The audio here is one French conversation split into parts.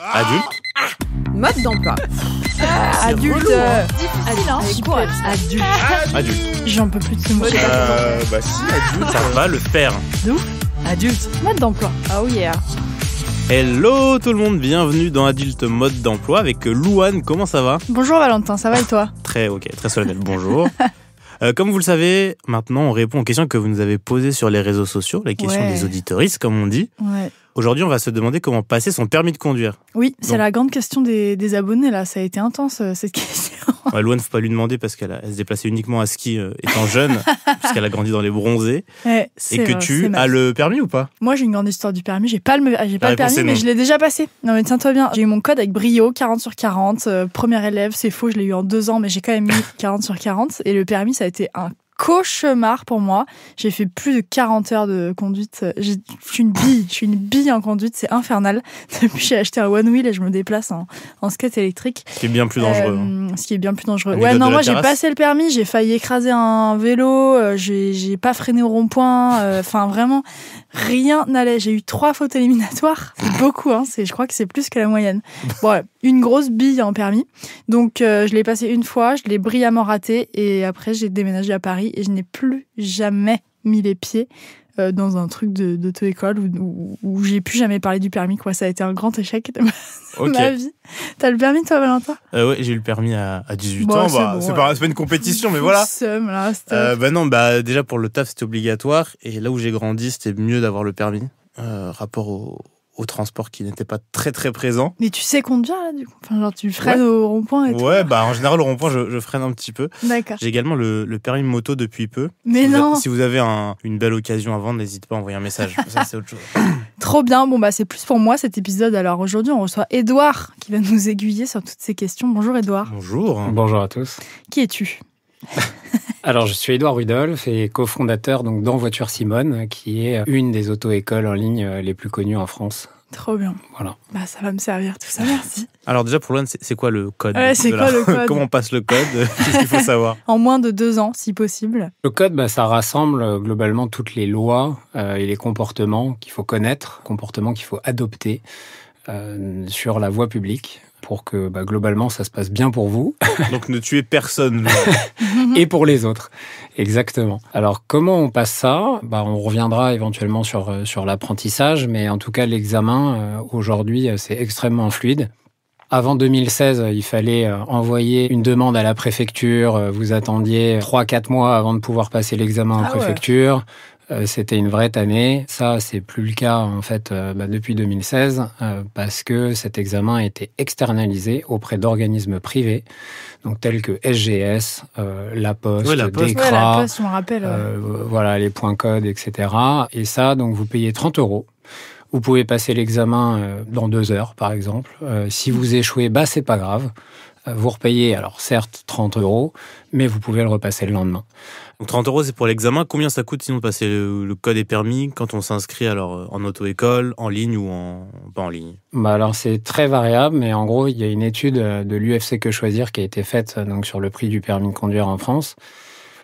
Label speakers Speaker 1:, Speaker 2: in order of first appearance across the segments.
Speaker 1: Adulte.
Speaker 2: Mode d'emploi.
Speaker 3: Adulte.
Speaker 2: Difficile, hein.
Speaker 1: Adulte.
Speaker 3: J'en peux plus de ce mot.
Speaker 1: Si, adulte. Ça va le faire.
Speaker 3: De ouf. Adulte. Mode d'emploi.
Speaker 2: Oh yeah.
Speaker 1: Hello tout le monde, bienvenue dans Adulte Mode d'Emploi avec Louane, comment ça va ?
Speaker 3: Bonjour Valentin, ça va et toi ?
Speaker 1: Très solennel, bonjour. Comme vous le savez, maintenant on répond aux questions que vous nous avez posées sur les réseaux sociaux, les questions des auditeuristes comme on dit.
Speaker 3: Ouais.
Speaker 1: Aujourd'hui on va se demander comment passer son permis de conduire.
Speaker 3: Oui, c'est la grande question des abonnés là, ça a été intense cette question.
Speaker 1: Ouais, Louane, faut pas lui demander parce qu'elle se déplaçait uniquement à ski étant jeune, puisqu'elle a grandi dans les bronzés.
Speaker 3: Ouais,
Speaker 1: et que tu as le permis ou pas ?
Speaker 3: Moi j'ai une grande histoire du permis, j'ai pas le permis mais je l'ai déjà passé. Non mais tiens-toi bien, j'ai eu mon code avec brio, 40 sur 40, première élève, c'est faux, je l'ai eu en 2 ans mais j'ai quand même mis 40 sur 40 et le permis ça a été un cauchemar pour moi. J'ai fait plus de 40 heures de conduite. Je suis une bille en conduite, c'est infernal. Depuis, j'ai acheté un one wheel et je me déplace en skate électrique.
Speaker 1: Ce qui est bien plus dangereux.
Speaker 3: Ce qui est bien plus dangereux. Ouais, non, moi j'ai passé le permis, j'ai failli écraser un vélo, j'ai pas freiné au rond-point. Enfin, vraiment, rien n'allait. J'ai eu 3 fautes éliminatoires. C'est beaucoup, hein. Je crois que c'est plus que la moyenne. Bon, ouais, une grosse bille en permis. Donc, je l'ai passé une fois, je l'ai brillamment raté et après, j'ai déménagé à Paris. Et je n'ai plus jamais mis les pieds dans un truc d'auto-école où j'ai plus jamais parlé du permis, quoi. Ça a été un grand échec de ma vie. T'as le permis, toi, Valentin ?
Speaker 1: Ouais, j'ai eu le permis à 18 ans. C'est pas une compétition, mais voilà. Déjà, pour le taf, c'était obligatoire. Et là où j'ai grandi, c'était mieux d'avoir le permis. Rapport au transport qui n'était pas très très présent.
Speaker 3: Mais tu sais conduire là du coup, enfin genre tu freines au rond-point et tout.
Speaker 1: Ouais, en général au rond-point je freine un petit peu.
Speaker 3: D'accord.
Speaker 1: J'ai également le permis moto depuis peu.
Speaker 3: Mais
Speaker 1: si vous avez une belle occasion à vendre, n'hésitez pas à envoyer un message. Ça c'est autre chose.
Speaker 3: Trop bien. Bon c'est plus pour moi cet épisode. Alors aujourd'hui on reçoit Edouard qui va nous aiguiller sur toutes ces questions. Bonjour Edouard.
Speaker 1: Bonjour.
Speaker 4: Bonjour à tous.
Speaker 3: Qui es-tu ?
Speaker 4: Alors, je suis Édouard Rudolph et cofondateur donc d'Envoiture Simone, qui est une des auto-écoles en ligne les plus connues en France.
Speaker 3: Trop bien.
Speaker 4: Voilà.
Speaker 3: Ça va me servir tout ça, merci.
Speaker 1: Alors déjà pour Louane, c'est quoi le code ?
Speaker 3: C'est quoi le code ?
Speaker 1: Comment on passe le code ? Qu'est-ce qu'il faut savoir ?
Speaker 3: En moins de 2 ans, si possible.
Speaker 4: Le code, ça rassemble globalement toutes les lois et les comportements qu'il faut connaître, comportements qu'il faut adopter sur la voie publique, pour que globalement ça se passe bien pour vous.
Speaker 1: Donc ne tuez personne.
Speaker 4: Et pour les autres, exactement. Alors comment on passe ça ? On reviendra éventuellement sur l'apprentissage, mais en tout cas l'examen aujourd'hui c'est extrêmement fluide. Avant 2016, il fallait envoyer une demande à la préfecture, vous attendiez 3-4 mois avant de pouvoir passer l'examen en préfecture. Ouais. C'était une vraie tannée. Ça, c'est plus le cas en fait depuis 2016 parce que cet examen a été externalisé auprès d'organismes privés, donc tels que SGS, La Poste, DECRA,
Speaker 3: La Poste, je me rappelle.
Speaker 4: Voilà les points codes, etc. Et ça, donc vous payez 30 €. Vous pouvez passer l'examen dans 2 heures, par exemple. Si vous échouez, c'est pas grave. Vous repayez, alors certes 30 €, mais vous pouvez le repasser le lendemain.
Speaker 1: Donc 30 € c'est pour l'examen. Combien ça coûte sinon de passer le code et permis quand on s'inscrit alors en auto-école, en ligne ou pas en ligne ?
Speaker 4: Alors c'est très variable, mais en gros il y a une étude de l'UFC Que Choisir qui a été faite donc sur le prix du permis de conduire en France.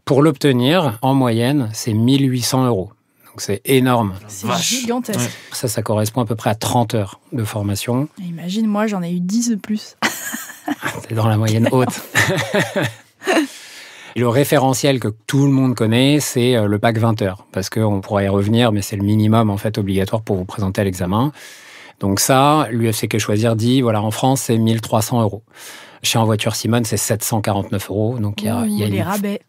Speaker 4: Pour l'obtenir, en moyenne, c'est 1 800 €. Donc c'est énorme.
Speaker 3: C'est gigantesque.
Speaker 4: Ouais. Ça correspond à peu près à 30 heures de formation.
Speaker 3: Imagine, moi j'en ai eu 10 de plus.
Speaker 4: C'est dans la moyenne haute. Le référentiel que tout le monde connaît, c'est le bac 20 heures. Parce qu'on pourra y revenir, mais c'est le minimum en fait obligatoire pour vous présenter à l'examen. Donc ça, l'UFC Que Choisir dit, en France, c'est 1 300 €. Chez Envoiture Simone, c'est 749 €. Donc il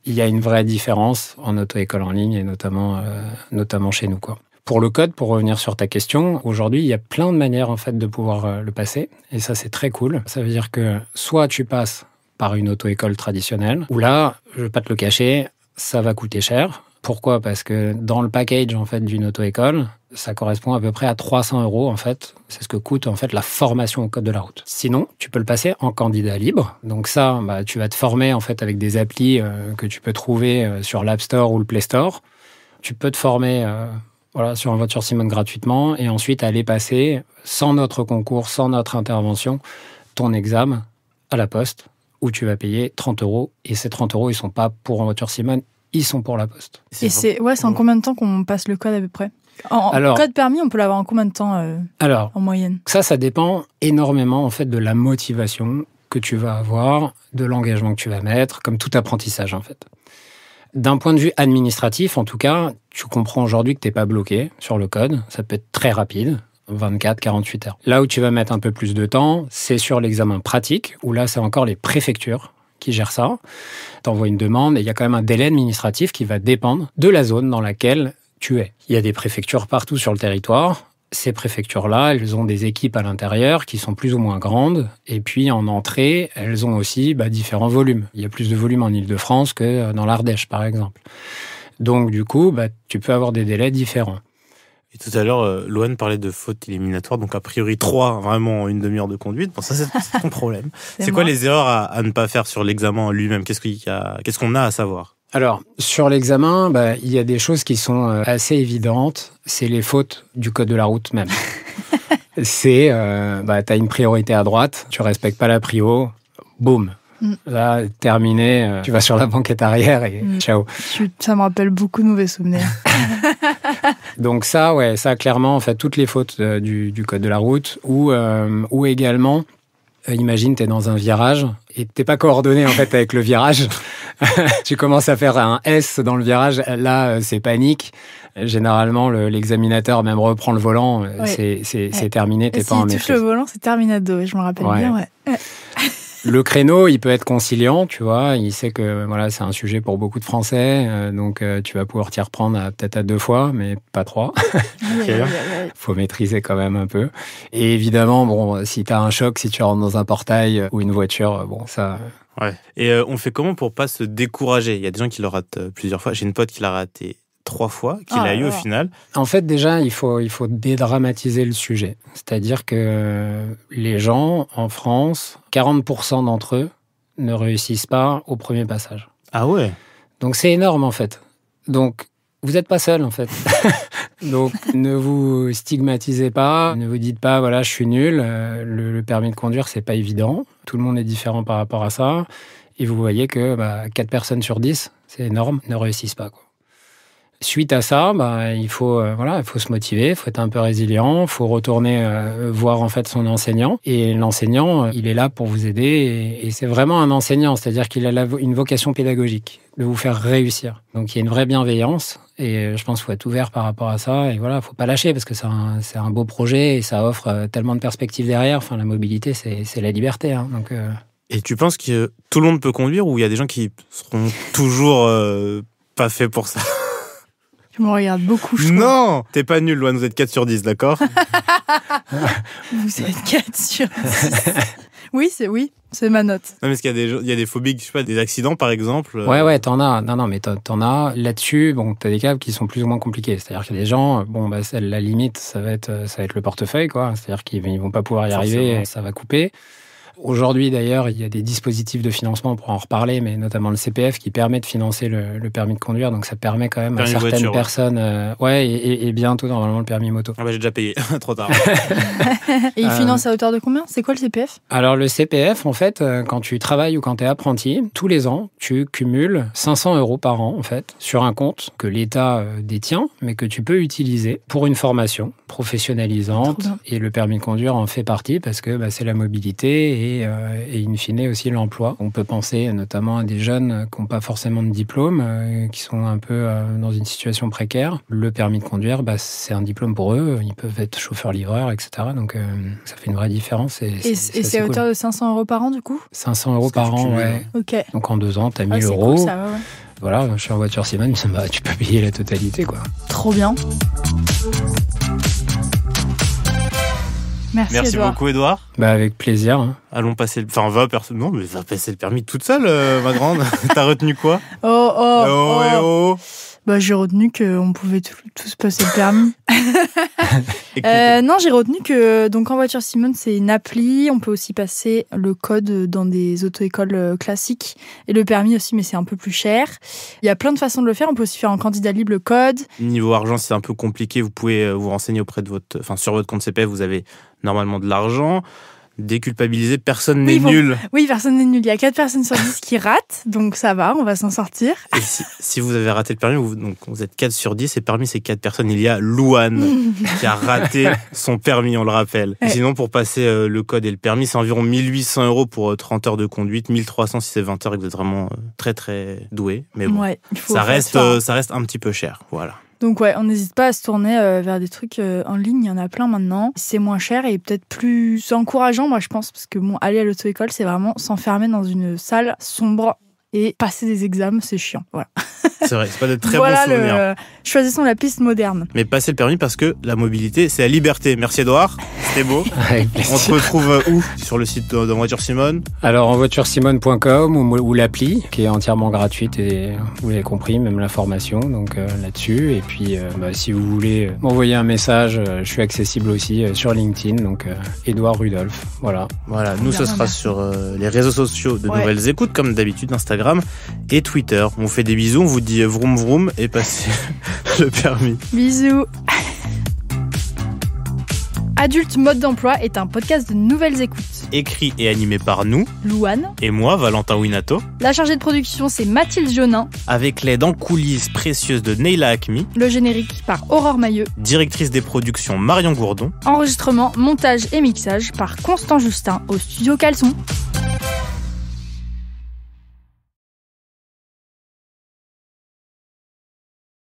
Speaker 4: y a une vraie différence en auto-école en ligne et notamment chez nous, quoi. Pour le code, pour revenir sur ta question, aujourd'hui, il y a plein de manières en fait de pouvoir le passer. Et ça, c'est très cool. Ça veut dire que soit tu passes par une auto-école traditionnelle, ou là, je ne vais pas te le cacher, ça va coûter cher. Pourquoi ? Parce que dans le package en fait d'une auto-école, ça correspond à peu près à 300 € en fait. C'est ce que coûte en fait la formation au code de la route. Sinon, tu peux le passer en candidat libre. Donc ça, tu vas te former en fait avec des applis que tu peux trouver sur l'App Store ou le Play Store. Tu peux te former sur Envoiture Simone gratuitement et ensuite aller passer sans notre concours, sans notre intervention, ton examen à la Poste où tu vas payer 30 €. Et ces 30 €, ils ne sont pas pour Envoiture Simone, ils sont pour la Poste.
Speaker 3: Et c'est en combien de temps qu'on passe le code à peu près ? Alors, code permis, on peut l'avoir en combien de temps en moyenne?
Speaker 4: Ça dépend énormément en fait de la motivation que tu vas avoir, de l'engagement que tu vas mettre, comme tout apprentissage en fait. D'un point de vue administratif, en tout cas, tu comprends aujourd'hui que tu n'es pas bloqué sur le code. Ça peut être très rapide, 24, 48 heures. Là où tu vas mettre un peu plus de temps, c'est sur l'examen pratique, où là, c'est encore les préfectures qui gèrent ça. Tu envoies une demande et il y a quand même un délai administratif qui va dépendre de la zone dans laquelle tu es. Il y a des préfectures partout sur le territoire. Ces préfectures-là, elles ont des équipes à l'intérieur qui sont plus ou moins grandes. Et puis, en entrée, elles ont aussi différents volumes. Il y a plus de volume en Île-de-France que dans l'Ardèche, par exemple. Donc, du coup, tu peux avoir des délais différents.
Speaker 1: Et tout à l'heure, Loane parlait de fautes éliminatoires. Donc, a priori, 3, vraiment une demi-heure de conduite. Bon, ça, c'est ton problème. C'est quoi les erreurs à ne pas faire sur l'examen lui-même? Qu'est-ce qu'on a à savoir?
Speaker 4: Alors, sur l'examen, il y a des choses qui sont assez évidentes. C'est les fautes du code de la route même. C'est, t'as une priorité à droite, tu respectes pas la prio, boum. Là, terminé, tu vas sur la banquette arrière et ciao.
Speaker 3: Ça me rappelle beaucoup de mauvais souvenirs.
Speaker 4: Donc ça, clairement, en fait, toutes les fautes du code de la route ou également... Imagine, t'es dans un virage et t'es pas coordonné en fait avec le virage. Tu commences à faire un S dans le virage. Là, c'est panique. Généralement, l'examinateur même reprend le volant. C'est terminé. T'es pas en maîtrise.
Speaker 3: Si tu touches le volant, c'est terminado. Je me rappelle bien. Ouais.
Speaker 4: Le créneau, il peut être conciliant, tu vois. Il sait que c'est un sujet pour beaucoup de Français, donc tu vas pouvoir t'y reprendre peut-être à 2 fois, mais pas 3. Faut maîtriser quand même un peu. Et évidemment, si t'as un choc, si tu rentres dans un portail ou une voiture, ça.
Speaker 1: Ouais. Et on fait comment pour pas se décourager? Il y a des gens qui le ratent plusieurs fois. J'ai une pote qui l'a raté 3 fois, qu'il a eu au final.
Speaker 4: En fait, déjà, il faut dédramatiser le sujet. C'est-à-dire que les gens, en France, 40% d'entre eux ne réussissent pas au premier passage.
Speaker 1: Ah ouais?
Speaker 4: Donc, c'est énorme, en fait. Donc, vous n'êtes pas seul, en fait. Donc, ne vous stigmatisez pas, ne vous dites pas, je suis nul, le permis de conduire, c'est pas évident. Tout le monde est différent par rapport à ça. Et vous voyez que 4 personnes sur 10, c'est énorme, ne réussissent pas, quoi. Suite à ça, il faut se motiver, il faut être un peu résilient, il faut retourner voir en fait son enseignant. Et l'enseignant, il est là pour vous aider. Et c'est vraiment un enseignant, c'est-à-dire qu'il a une vocation pédagogique, de vous faire réussir. Donc il y a une vraie bienveillance. Et je pense qu'il faut être ouvert par rapport à ça. Et il faut pas lâcher parce que c'est un beau projet et ça offre tellement de perspectives derrière. Enfin, la mobilité, c'est la liberté. Hein, donc.
Speaker 1: Et tu penses que tout le monde peut conduire ou il y a des gens qui seront toujours pas faits pour ça?
Speaker 3: Tu me regardes beaucoup, je
Speaker 1: Non, t'es pas nul, Loane, vous êtes 4 sur 10, d'accord?
Speaker 3: Vous êtes 4 sur 10. Oui, c'est ma note.
Speaker 1: Non, mais est-ce qu'il y a des phobies, je sais pas, des accidents par exemple?
Speaker 4: Ouais, t'en as. Non, mais t'en as. Là-dessus, t'as des cas qui sont plus ou moins compliqués. C'est-à-dire qu'il y a des gens, la limite, ça va être le portefeuille, quoi. C'est-à-dire qu'ils vont pas pouvoir y arriver, ça va couper. Aujourd'hui, d'ailleurs, il y a des dispositifs de financement, on pourra en reparler, mais notamment le CPF qui permet de financer le permis de conduire. Donc, ça permet quand même à certaines personnes... et bientôt, normalement, le permis moto.
Speaker 1: J'ai déjà payé. Trop tard.
Speaker 3: Et il finance à hauteur de combien? C'est quoi le CPF?
Speaker 4: Alors, le CPF, en fait, quand tu travailles ou quand tu es apprenti, tous les ans, tu cumules 500 € par an, en fait, sur un compte que l'État détient, mais que tu peux utiliser pour une formation professionnalisante. Et le permis de conduire en fait partie parce que c'est la mobilité et in fine aussi l'emploi. On peut penser notamment à des jeunes qui n'ont pas forcément de diplôme, qui sont un peu dans une situation précaire. Le permis de conduire, c'est un diplôme pour eux. Ils peuvent être chauffeurs-livreurs, etc. Donc ça fait une vraie différence. Et
Speaker 3: c'est à hauteur de 500 € par an, du coup?
Speaker 4: 500 € par an, ouais.
Speaker 3: Ok.
Speaker 4: Donc en 2 ans, tu as 1000 €.
Speaker 3: Cool, ça, ouais.
Speaker 4: Voilà, je suis en voiture Siemens, tu peux payer la totalité, quoi.
Speaker 3: Trop bien.
Speaker 1: Merci beaucoup, Édouard.
Speaker 4: Avec plaisir. Hein.
Speaker 1: Allons passer va passer le permis toute seule, ma grande. T'as retenu quoi?
Speaker 3: J'ai retenu qu'on pouvait tous passer le permis. Non, j'ai retenu que donc en voiture Siemens, c'est une appli. On peut aussi passer le code dans des auto-écoles classiques et le permis aussi, mais c'est un peu plus cher. Il y a plein de façons de le faire. On peut aussi faire en candidat libre le code.
Speaker 1: Niveau argent, c'est un peu compliqué. Vous pouvez vous renseigner sur votre compte CPF. Vous avez normalement de l'argent. déculpabiliser, personne n'est nul.
Speaker 3: Oui, personne n'est nul. Il y a 4 personnes sur 10 qui ratent, donc ça va, on va s'en sortir.
Speaker 1: Et si vous avez raté le permis, vous êtes 4 sur 10, et parmi ces 4 personnes, il y a Louane qui a raté son permis, on le rappelle. Ouais. Sinon, pour passer le code et le permis, c'est environ 1 800 € pour 30 heures de conduite, 1 300 si c'est 20 heures et que vous êtes vraiment très très doué. Mais bon, ça reste un petit peu cher, voilà.
Speaker 3: Donc on n'hésite pas à se tourner vers des trucs en ligne, il y en a plein maintenant. C'est moins cher et peut-être plus encourageant, moi je pense, parce que aller à l'auto-école, c'est vraiment s'enfermer dans une salle sombre et passer des examens, c'est chiant. Voilà.
Speaker 1: C'est vrai, c'est pas de très bons souvenirs.
Speaker 3: Choisissons la piste moderne.
Speaker 1: Mais passer le permis parce que la mobilité, c'est la liberté. Merci Edouard, c'était beau. On se retrouve où? Sur le site de Voiture Simone?
Speaker 4: Alors en voituresimone.com ou l'appli qui est entièrement gratuite et vous l'avez compris, même la formation, donc là-dessus. Et puis si vous voulez m'envoyer un message, je suis accessible aussi sur LinkedIn, donc Edouard Rudolph. Voilà,
Speaker 1: nous ce sera sur les réseaux sociaux de Nouvelles Écoutes, comme d'habitude, Instagram et Twitter. On vous fait des bisous, on vous dit vroom vroom et passez le permis.
Speaker 3: Bisous. Adulte Mode d'Emploi est un podcast de Nouvelles Écoutes.
Speaker 1: Écrit et animé par nous,
Speaker 3: Louane,
Speaker 1: et moi, Valentin Winato.
Speaker 3: La chargée de production, c'est Mathilde Jonin.
Speaker 1: Avec l'aide en coulisses précieuse de Neila Hakmi.
Speaker 3: Le générique par Aurore Mailleux.
Speaker 1: Directrice des productions, Marion Gourdon.
Speaker 3: Enregistrement, montage et mixage par Constant Justin au studio Caleçon.